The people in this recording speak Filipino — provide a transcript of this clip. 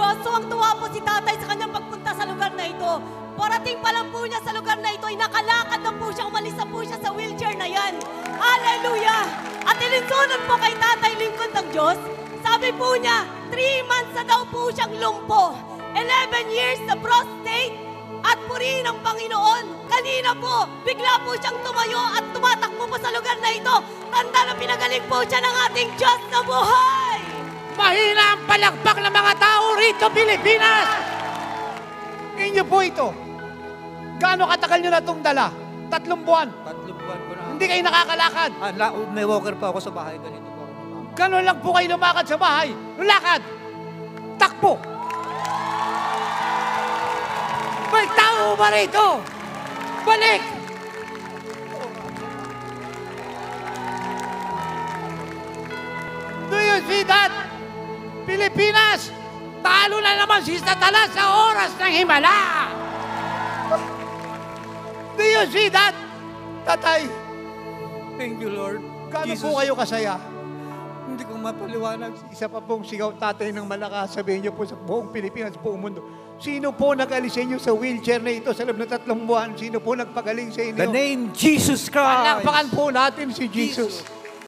Diyos, tuwang-tuwa po si tatay sa kanyang pagpunta sa lugar na ito. Parating pa lang po niya sa lugar na ito, ay nakalakad na po siya, umalis na po siya sa wheelchair na yan. Hallelujah! At ilinsunod po kay tatay lingkod ng Diyos, sabi po niya, 3 months na daw po siyang lumpo. 11 years na prostate at purihin ng Panginoon. Kanina po, bigla po siyang tumayo at tumatakbo po sa lugar na ito. Tanda na pinagaling po siya ng ating Diyos na buhay. Mahina ang palakpak ng mga tao rito, Pilipinas! Inyo po ito. Gaano katagal nyo na itong dala? 3 buwan. 3 buwan ko na. Hindi kayo nakakalakad. May walker pa ako sa bahay. Ganito po ako lumakad. Gano'n lang po kayo lumakad sa bahay. Lulakad. Takbo. May tao ba rito? Balik! Do you see that? Pilipinas! Talo na naman si Satanas sa oras ng himala! Do you see that? Tatay, Thank you, Lord. gaano po kayo kasaya? Hindi ko mapaliwanag. Isa pa pong sigaw tatay ng malakas, sabihin niyo po sa buong Pilipinas, buong mundo. Sino po nag-alis sa inyo sa wheelchair na ito sa loob ng 3 buwan? Sino po nagpagaling sa inyo? The name Jesus Christ. Palakpakan po natin si Jesus.